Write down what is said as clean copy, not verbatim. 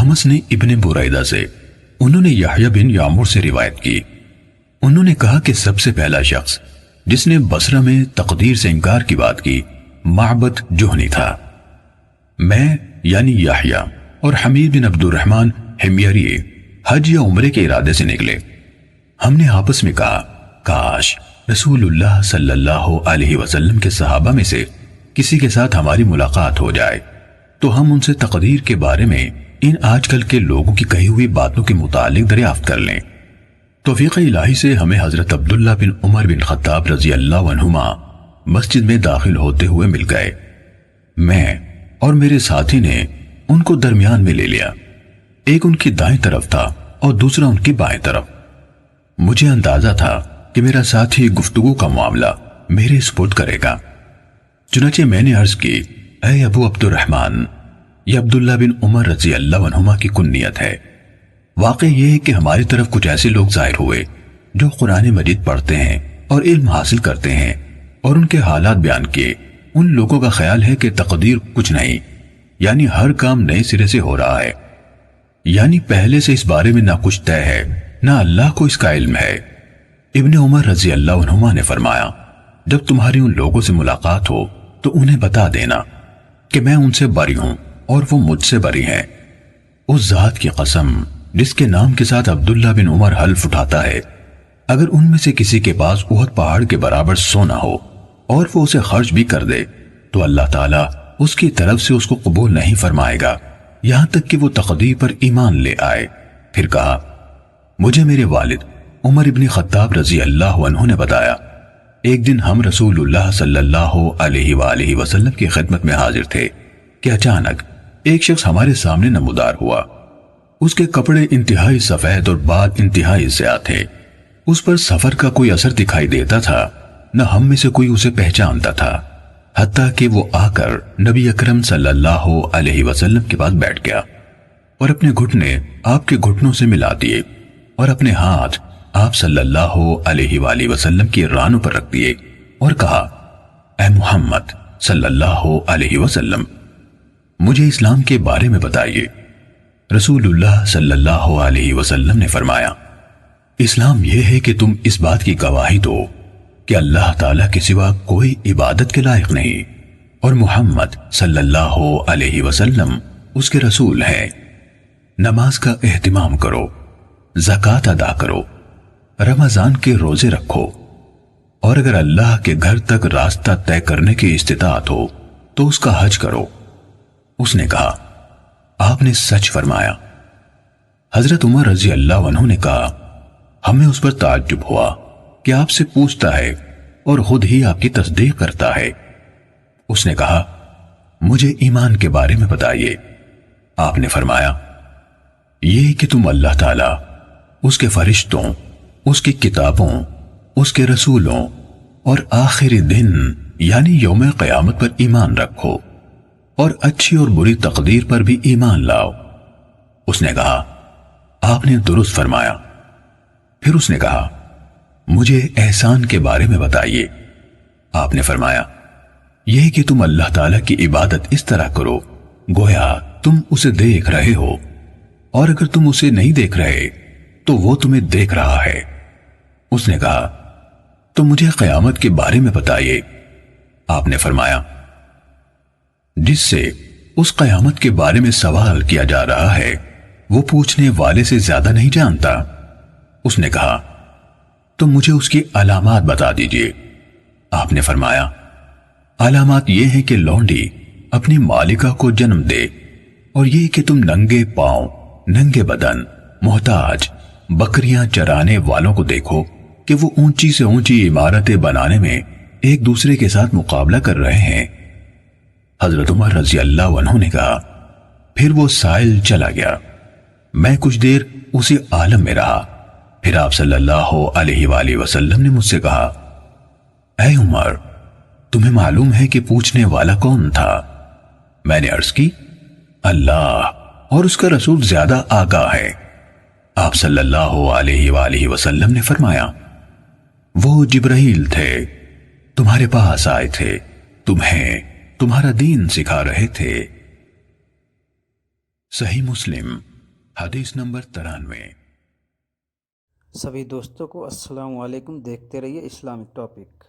احمس نے ابن بریدہ سے، انہوں نے یحییٰ بن یعمر سے روایت کی، انہوں نے کہا کہ سب سے پہلا شخص جس نے بصرہ میں تقدیر سے انکار کی بات کی معبد جہنی تھا۔ میں یعنی یحییٰ اور حمید بن عبد الرحمن حمیری حج یا عمرے کے ارادے سے نکلے۔ ہم نے آپس میں کہا کاش رسول اللہ صلی اللہ علیہ وسلم کے صحابہ میں سے کسی کے ساتھ ہماری ملاقات ہو جائے تو ہم ان سے تقدیر کے بارے میں ان آج کل کے لوگوں کی کہی ہوئی باتوں کے متعلق دریافت کر لیں۔ توفیق الہی سے ہمیں حضرت عبداللہ بن عمر بن خطاب رضی اللہ عنہما مسجد میں داخل ہوتے ہوئے مل گئے۔ میں اور میرے ساتھی نے ان کو درمیان میں لے لیا، ایک ان کی دائیں طرف تھا اور دوسرا ان کی بائیں طرف۔ مجھے اندازہ تھا کہ میرا ساتھی گفتگو کا معاملہ میرے سپرد کرے گا، چنانچہ میں نے عرض کی، اے ابو عبد الرحمن، یہ عبداللہ بن عمر رضی اللہ عنہما کی کنیت ہے۔ واقع یہ ہے کہ ہماری طرف کچھ ایسے لوگ ظاہر ہوئے جو قرآن مجید پڑھتے ہیں اور علم حاصل کرتے ہیں، اور ان کے حالات بیان کیے۔ ان لوگوں کا خیال ہے کہ تقدیر کچھ نہیں، یعنی ہر کام نئے سرے سے ہو رہا ہے، یعنی پہلے سے اس بارے میں نہ کچھ طے ہے نہ اللہ کو اس کا علم ہے۔ ابن عمر رضی اللہ عنہما نے فرمایا، جب تمہاری ان لوگوں سے ملاقات ہو تو انہیں بتا دینا کہ میں ان سے بری ہوں اور وہ مجھ سے بری ہیں۔ اس ذات کی قسم جس کے نام کے ساتھ عبداللہ بن عمر حلف اٹھاتا ہے، اگر ان میں سے کسی کے پاس احد پہاڑ کے برابر سونا ہو اور وہ اسے خرچ بھی کر دے تو اللہ تعالیٰ اس کی طرف سے اس کو قبول نہیں فرمائے گا یہاں تک کہ وہ تقدیر پر ایمان لے آئے۔ پھر کہا، مجھے میرے والد عمر ابن خطاب رضی اللہ عنہ نے بتایا، ایک دن ہم رسول اللہ صلی اللہ علیہ وآلہ وسلم کی خدمت میں حاضر تھے کہ اچانک ایک شخص ہمارے سامنے نمودار ہوا۔ اس کے کپڑے انتہائی سفید اور بال انتہائی سیاہ تھے۔ اس پر سفر کا کوئی اثر دکھائی دیتا تھا، نہ ہم میں سے کوئی اسے پہچانتا تھا، حتیٰ کہ وہ آ کر نبی اکرم صلی اللہ علیہ وسلم کے پاس بیٹھ گیا اور اپنے گھٹنے آپ کے گھٹنوں سے ملا دیے اور اپنے ہاتھ آپ صلی اللہ علیہ وآلہ وسلم کی رانوں پر رکھ دیے اور کہا، اے محمد صلی اللہ علیہ وسلم، مجھے اسلام کے بارے میں بتائیے۔ رسول اللہ صلی اللہ علیہ وسلم نے فرمایا، اسلام یہ ہے کہ تم اس بات کی گواہی دو کہ اللہ تعالیٰ کے سوا کوئی عبادت کے لائق نہیں اور محمد صلی اللہ علیہ وسلم اس کے رسول ہیں۔ نماز کا اہتمام کرو، زکوٰۃ ادا کرو، رمضان کے روزے رکھو، اور اگر اللہ کے گھر تک راستہ طے کرنے کی استطاعت ہو تو اس کا حج کرو۔ اس نے کہا، آپ نے سچ فرمایا۔ حضرت عمر رضی اللہ عنہ نے کہا، ہمیں اس پر تعجب ہوا کہ آپ سے پوچھتا ہے اور خود ہی آپ کی تصدیق کرتا ہے۔ اس نے کہا، مجھے ایمان کے بارے میں بتائیے۔ آپ نے فرمایا، یہ کہ تم اللہ تعالیٰ، اس کے فرشتوں، اس کی کتابوں، اس کے رسولوں اور آخری دن یعنی یوم قیامت پر ایمان رکھو اور اچھی اور بری تقدیر پر بھی ایمان لاؤ۔ اس نے کہا، آپ نے درست فرمایا۔ پھر اس نے کہا، مجھے احسان کے بارے میں بتائیے۔ آپ نے فرمایا، یہ کہ تم اللہ تعالیٰ کی عبادت اس طرح کرو گویا تم اسے دیکھ رہے ہو، اور اگر تم اسے نہیں دیکھ رہے تو وہ تمہیں دیکھ رہا ہے۔ اس نے کہا، تو مجھے قیامت کے بارے میں بتائیے۔ آپ نے فرمایا، جس سے اس قیامت کے بارے میں سوال کیا جا رہا ہے وہ پوچھنے والے سے زیادہ نہیں جانتا۔ اس نے کہا، تو مجھے اس کی علامات بتا دیجئے۔ آپ نے فرمایا، علامات یہ ہیں کہ لونڈی اپنی مالکہ کو جنم دے، اور یہ کہ تم ننگے پاؤں، ننگے بدن، محتاج، بکریاں چرانے والوں کو دیکھو کہ وہ اونچی سے اونچی عمارتیں بنانے میں ایک دوسرے کے ساتھ مقابلہ کر رہے ہیں۔ حضرت عمر رضی اللہ عنہ نے کہا، پھر وہ سائل چلا گیا۔ میں کچھ دیر اسی عالم میں رہا، پھر آپ صلی اللہ علیہ وآلہ وسلم نے مجھ سے کہا، اے عمر، تمہیں معلوم ہے کہ پوچھنے والا کون تھا؟ میں نے عرض کی، اللہ اور اس کا رسول زیادہ آگاہ ہے۔ آپ صلی اللہ علیہ وآلہ وسلم نے فرمایا، وہ جبرائیل تھے، تمہارے پاس آئے تھے، تمہیں تمہارا دین سکھا رہے تھے۔ صحیح مسلم حدیث نمبر 93۔ سبھی دوستوں کو السلام علیکم، دیکھتے رہیے اسلامک ٹاپک۔